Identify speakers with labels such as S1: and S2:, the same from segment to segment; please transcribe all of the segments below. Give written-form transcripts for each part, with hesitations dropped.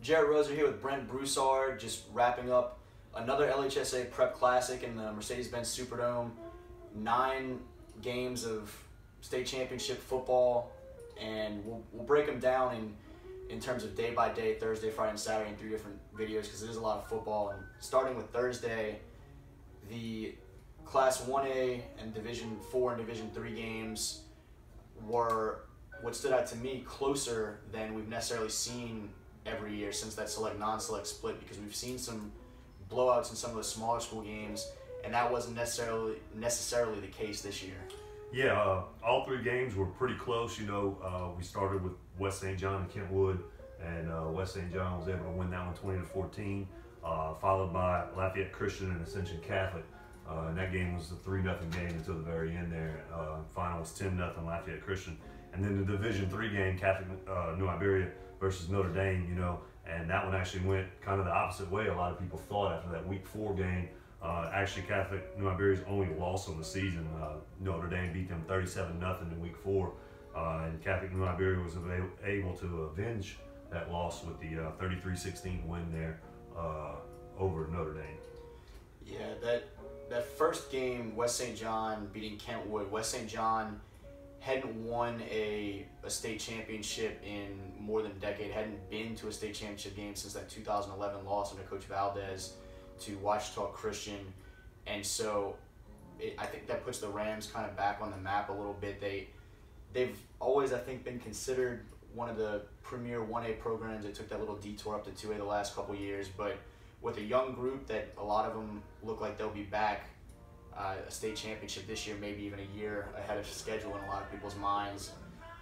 S1: Jared Roser here with Brent Broussard, just wrapping up another LHSAA Prep Classic in the Mercedes-Benz Superdome. 9 games of state championship football, and we'll break them down in terms of day by day, Thursday, Friday, and Saturday in 3 different videos because it is a lot of football. And starting with Thursday, the Class 1A and Division 4 and Division 3 games were what stood out to me closer than we've necessarily seen every year since that select non-select split, because we've seen some blowouts in some of the smaller school games, and that wasn't necessarily the case this year.
S2: Yeah, all 3 games were pretty close. You know, we started with West St. John and Kentwood, and West St. John was able to win that one 20-14, followed by Lafayette Christian and Ascension Catholic. And that game was a 3-0 game until the very end there. Final was 10-0 Lafayette Christian. And then the Division 3 game, Catholic New Iberia versus Notre Dame, you know, and that one actually went kind of the opposite way a lot of people thought after that Week 4 game. Actually, Catholic New Iberia's only loss on the season. Notre Dame beat them 37-0 in Week 4, and Catholic New Iberia was able to avenge that loss with the 33-16 win there over Notre Dame.
S1: Yeah, that first game, West St. John beating Kentwood. West St. John hadn't won a state championship in more than a decade, hadn't been to a state championship game since that 2011 loss under Coach Valdez to Ouachita Christian. And so I think that puts the Rams kind of back on the map a little bit. They've always, I think, been considered one of the premier 1A programs. They took that little detour up to 2A the last couple years, but with a young group that a lot of them look like they'll be back, a state championship this year, maybe even a year ahead of schedule in a lot of people's minds,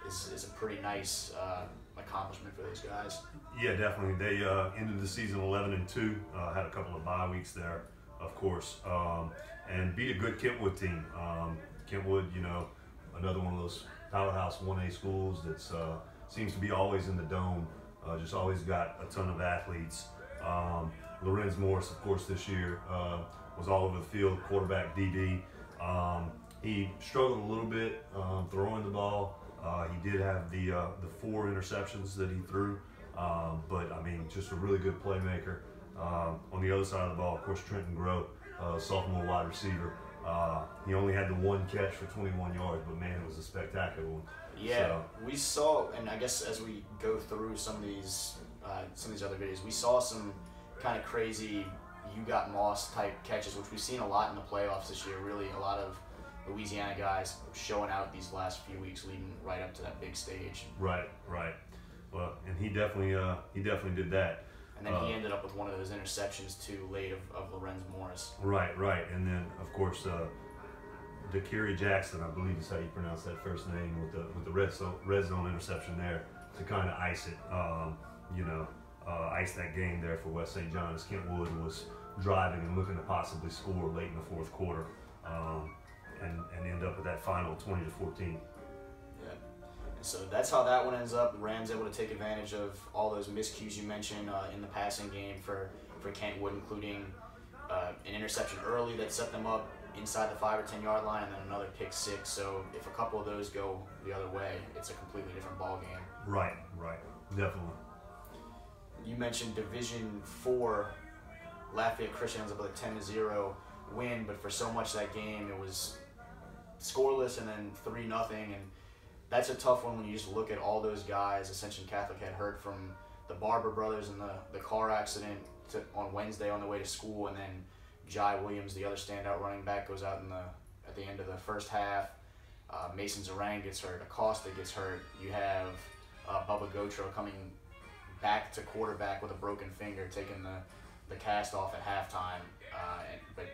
S1: is a pretty nice accomplishment for those guys.
S2: Yeah, definitely. They ended the season 11-2, had a couple of bye weeks there, of course, and beat a good Kentwood team. Kentwood, you know, another one of those powerhouse 1A schools that seems to be always in the dome, just always got a ton of athletes. Lorenz Morris, of course, this year was all over the field, quarterback, DB. He struggled a little bit throwing the ball. He did have the 4 interceptions that he threw, but I mean, just a really good playmaker. On the other side of the ball, of course, Trenton Groh, sophomore wide receiver. He only had the 1 catch for 21 yards, but man, it was a spectacular one.
S1: Yeah, so we saw, and I guess as we go through some of these other videos, we saw some kind of crazy "you got Moss" type catches, which we've seen a lot in the playoffs this year. Really, a lot of Louisiana guys showing out these last few weeks, leading right up to that big stage.
S2: Right. Well, and he definitely did that.
S1: And then he ended up with one of those interceptions too late of Lorenz Morris.
S2: Right. And then of course, Dakiri Jackson, I believe is how you pronounce that first name, with the red zone interception there to kind of ice it. Ice that game there for West St. John as Kentwood was driving and looking to possibly score late in the 4th quarter, and end up with that final 20-14.
S1: Yeah, and so that's how that one ends up. The Rams able to take advantage of all those miscues you mentioned in the passing game for Kentwood, including an interception early that set them up inside the 5 or 10 yard line, and then another pick 6. So if a couple of those go the other way, it's a completely different ball game.
S2: Right, definitely.
S1: You mentioned Division 4, Lafayette Christian ends up with a 10-0 win, but for so much of that game it was scoreless and then 3-0, and that's a tough one when you just look at all those guys Ascension Catholic had heard from the Barber brothers in the car accident on Wednesday on the way to school, and then Jai Williams, the other standout running back, goes out at the end of the first half. Mason Zarang gets hurt, Acosta gets hurt. You have Bubba Gotro coming back to quarterback with a broken finger, taking the cast off at halftime, but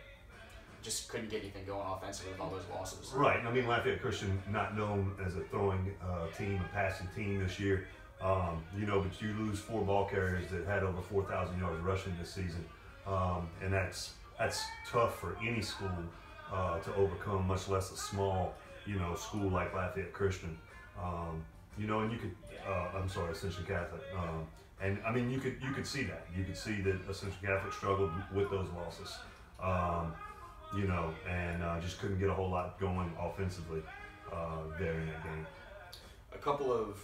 S1: just couldn't get anything going offensively with all those losses.
S2: Right. I mean, Lafayette Christian not known as a throwing team, a passing team this year. But you lose 4 ball carriers that had over 4,000 yards rushing this season, and that's tough for any school to overcome, much less a small school like Lafayette Christian. And you could, Ascension Catholic. And I mean, you could see that. You could see that Ascension Catholic struggled with those losses, and just couldn't get a whole lot going offensively there in that game.
S1: A couple of,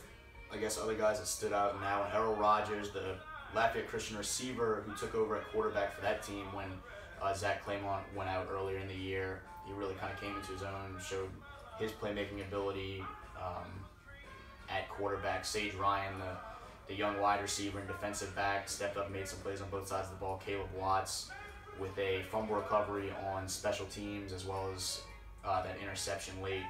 S1: I guess, other guys that stood out now, and Errol Rogers, the Lafayette Christian receiver who took over at quarterback for that team when Zach Claymont went out earlier in the year. He really kind of came into his own, showed his playmaking ability at quarterback. Sage Ryan, the young wide receiver and defensive back, stepped up, made some plays on both sides of the ball. Caleb Watts with a fumble recovery on special teams, as well as that interception late.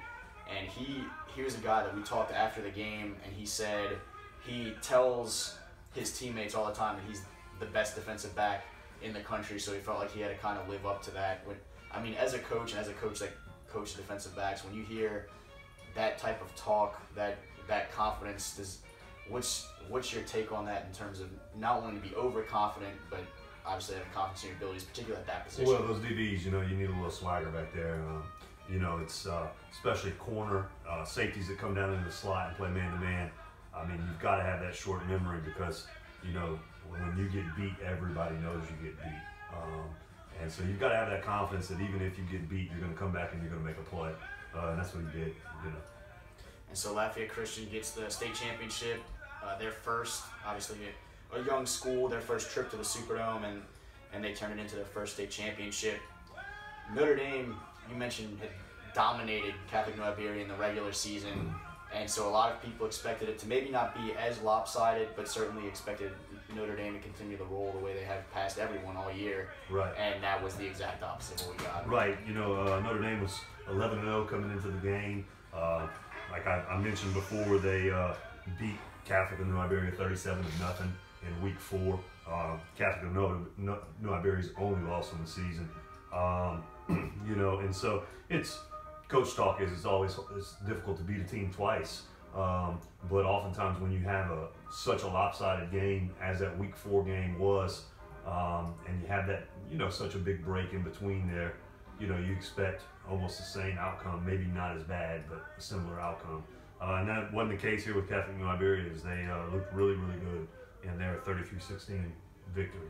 S1: And he was a guy that we talked to after the game, and he said he tells his teammates all the time that he's the best defensive back in the country, so he felt like he had to kind of live up to that. I mean, as a coach that coached defensive backs, when you hear that type of talk, that confidence, what's your take on that in terms of not wanting to be overconfident, but obviously having confidence in your abilities, particularly at that position?
S2: Well, those DBs, you know, you need a little swagger back there. You know, it's especially corner safeties that come down in the slot and play man-to-man. I mean, you've got to have that short memory because, you know, when you get beat, everybody knows you get beat. And so you've got to have that confidence that even if you get beat, you're going to come back and you're going to make a play. And that's what he did, you know.
S1: And so Lafayette Christian gets the state championship, their first, obviously a young school, their first trip to the Superdome, and they turned it into their first state championship. Notre Dame, you mentioned, had dominated Catholic New Iberia in the regular season, and so a lot of people expected it to maybe not be as lopsided, but certainly expected Notre Dame to continue the role the way they have past everyone all year.
S2: Right.
S1: And that was the exact opposite of what we got.
S2: Right. You know, Notre Dame was 11-0 coming into the game. Like I mentioned before, they beat Catholic New Iberia 37-0 in week 4. Catholic New Iberia's only loss in the season. You know, and so it's coach talk is it's difficult to beat a team twice. But oftentimes when you have such a lopsided game as that week 4 game was, and you have that, you know, such a big break in between there, you know, you expect almost the same outcome, maybe not as bad, but a similar outcome. And that wasn't the case here with Catholic New Iberia. They looked really, really good in their 33-16 victory.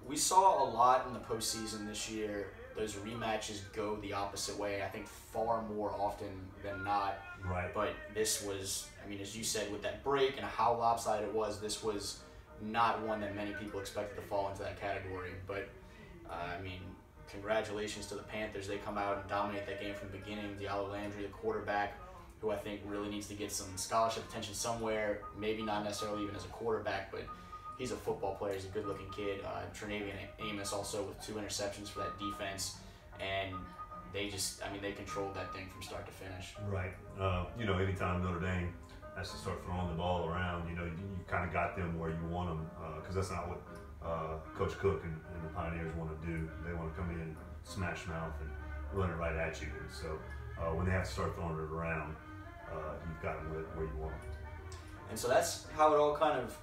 S1: We saw a lot in the postseason this year. Those rematches go the opposite way, I think, far more often than not.
S2: Right.
S1: But this was, I mean, as you said, with that break and how lopsided it was, this was not one that many people expected to fall into that category. But, I mean, congratulations to the Panthers. They come out and dominate that game from the beginning. Diallo Landry, the quarterback, who I think really needs to get some scholarship attention somewhere, maybe not necessarily even as a quarterback, but he's a football player. He's a good-looking kid. Trenavian Amos also with 2 interceptions for that defense, and they just, I mean, they controlled that thing from start to finish.
S2: Right. You know, anytime Notre Dame has to start throwing the ball around, you know, you kind of got them where you want them, because that's not what Coach Cook and the Pioneers want to do. They want to come in, smash mouth, and run it right at you. And so when they have to start throwing it around, you've got them where you want them.
S1: And so that's how it all kind of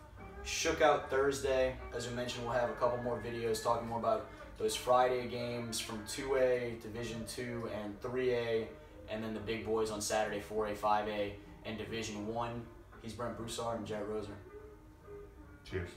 S1: shook out Thursday. As we mentioned, we'll have a couple more videos talking more about those Friday games from 2A, Division 2, and 3A, and then the big boys on Saturday, 4A, 5A, and Division 1. He's Brent Broussard and Jarrett Roser.
S2: Cheers.